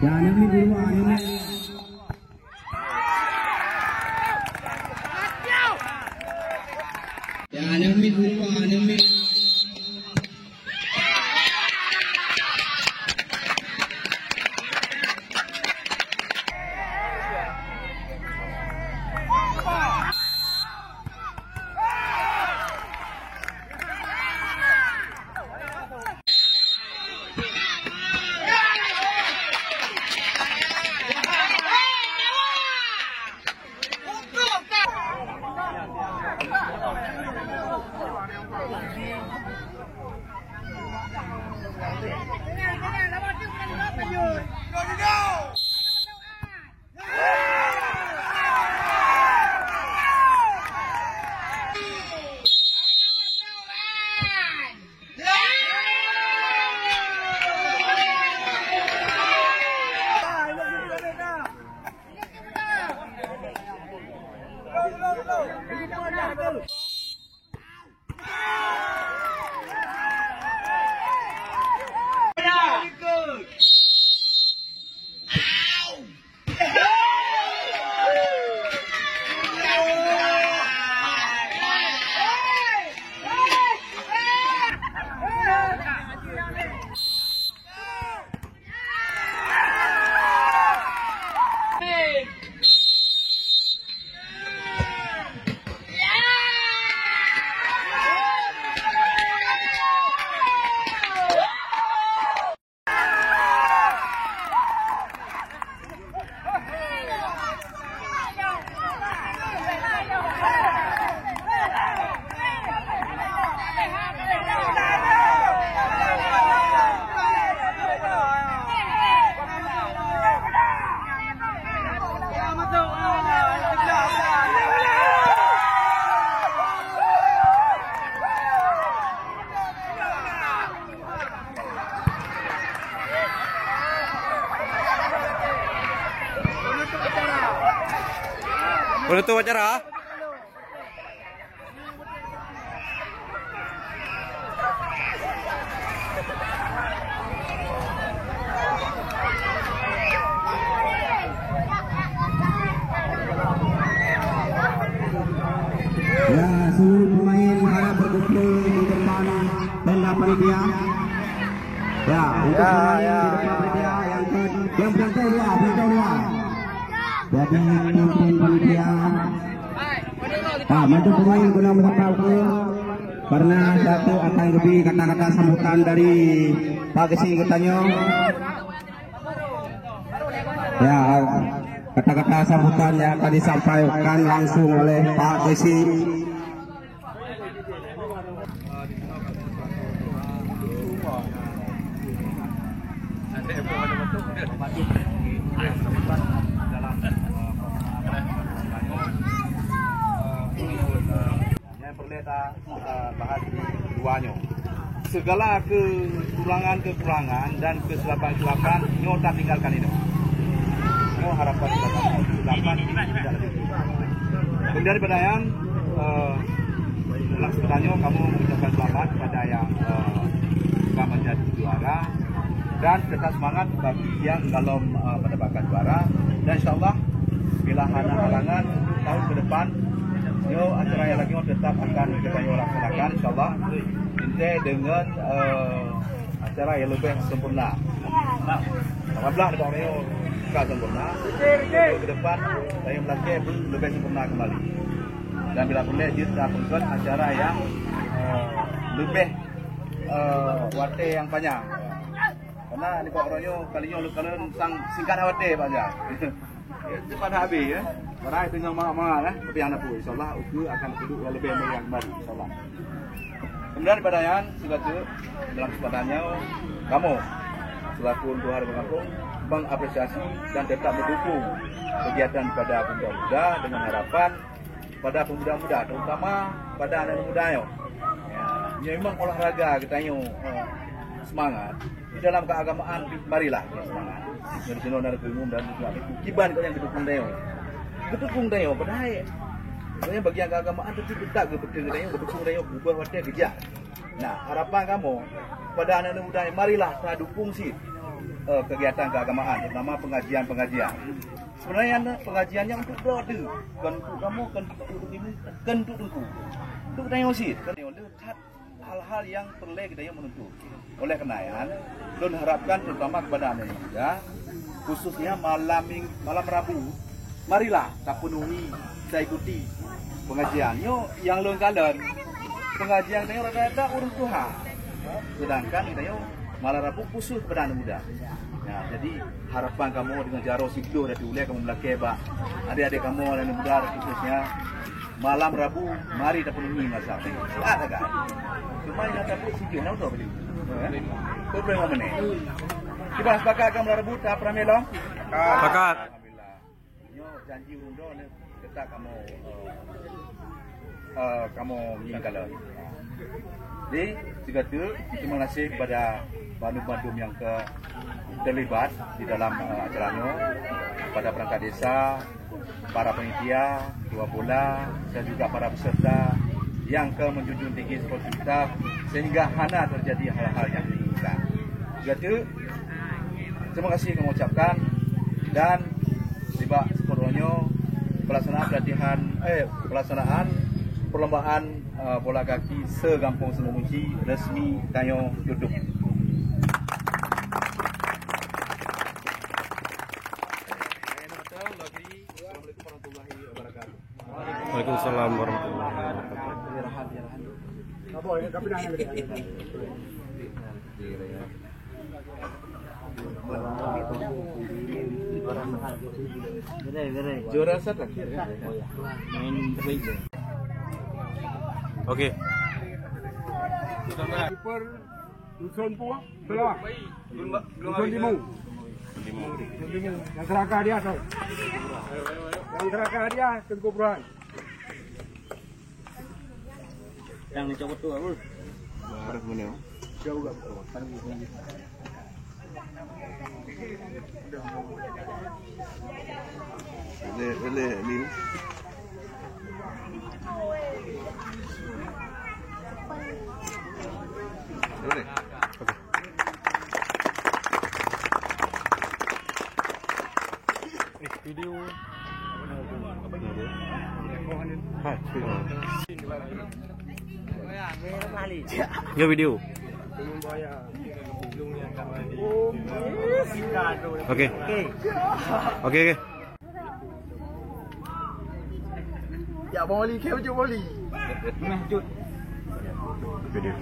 Ya, ini dulu ini. Ya, ini dulu ini. Penutup acara. Ya, seluruh pemain harap berkumpul di depan tenda panitia. Ya, untuk pemain di depan panitia yang berangkat dua. Jadi pemimpin panitia, bantu pemain guna menetapkan karena satu akan lebih kata-kata sambutan dari Pak Gesi katanya. Ya, kata-kata sambutan yang akan disampaikan langsung oleh Pak Gesi. Bahas duanya. Segala kekurangan dan kesilapan nyo tak tinggalkan itu. Nyo harapan kesilapan tidak lebih. Dan daripada yang dalam sebenarnya kamu mengucapkan selamat kepada yang telah menjadi juara dan tetap semangat bagi yang belum mendapatkan juara, dan insyaallah bila ada halangan tahun ke depan yo acara yang lagi tetap akan kita laksanakan insyaallah dengan acara yang lebih sempurna. Alhamdulillah ada orang yang suka sempurna. Ke depan saya melaki lebih sempurna kembali. Dan bila boleh kita lakukan acara yang lebih wate yang banyak. Karena di Pak Ronyo kalinya kalau sang singkat wate banyak. Cepat habis ya. Karena itu yang mana tapi anak pun insyaallah uku akan duduk lebih meriah kembali insyaallah. Kemudian daripada yang segala dalam kesempatannya kamu selaku untuk hari mengampung mengapresiasi dan tetap mendukung kegiatan pada pemuda-pemuda dengan harapan pada pemuda-pemuda terutama pada anak muda ya, memang olahraga kita semangat di dalam keagamaan marilah ya, semangat dari sini dari umum dan juga kiban kau yang didukung dayo padahal sebenarnya bagian keagamaan itu tidak ke betul dayo berdukung dayo berubah wadah kerja Nah, harapan kamu pada anak-anak muda, marilah kita dukung sih kegiatan keagamaan, terutama pengajian-pengajian. Sebenarnya pengajiannya untuk berada, kan untuk kamu, kan untuk ini, kan untuk tentu. Untuk tengok sih, kan lihat hal-hal yang perlu kita yang menentu. Oleh kenaian, don harapkan terutama kepada anak muda, khususnya malam Rabu, marilah kita penuhi, kita ikuti pengajiannya yang lengkalan. Pengajian kita rata-rata urus Tuhan, sedangkan kita malam Rabu khusus kepada anak muda. Nah, jadi harapan kamu dengan jaro siklo dari ulai kamu melakai bak adik-adik kamu anak muda khususnya malam Rabu mari kita penuhi masa ini. Ada kan? Cuma yang tapi sikit nak tahu beli. Kau berapa menit? Kita sepakat akan Rabu tak pernah melong? Sepakat. Alhamdulillah. Nyo janji undo ni kita kamu mengingkalan. Jadi juga tu terima kasih kepada bandum-bandum yang terlibat di dalam acaranya, pada perangkat desa, para panitia, ketua bola dan juga para peserta yang menjunjung tinggi sportivitas sehingga hana terjadi hal-hal yang diinginkan. Juga tu terima kasih kami ucapkan dan tiba sepenuhnya pelaksanaan perlombaan bola kaki se-Kampung Semumunci resmi Tanyo tutup. Waalaikumsalam warahmatullahi wabarakatuh. Juara satu. Okey. Super Dusun Puang, Belah. Dusun Limu. Yang terakhir dia tu. Yang terakhir dia Tengku Peruhan. Yang ni cakap tu apa? Harus mana? Jauh tak? Boleh ni. Boleh. Okey. Video. Ha, ya video. Okey. Okey. Ya boli, kau jumpa boli. Video.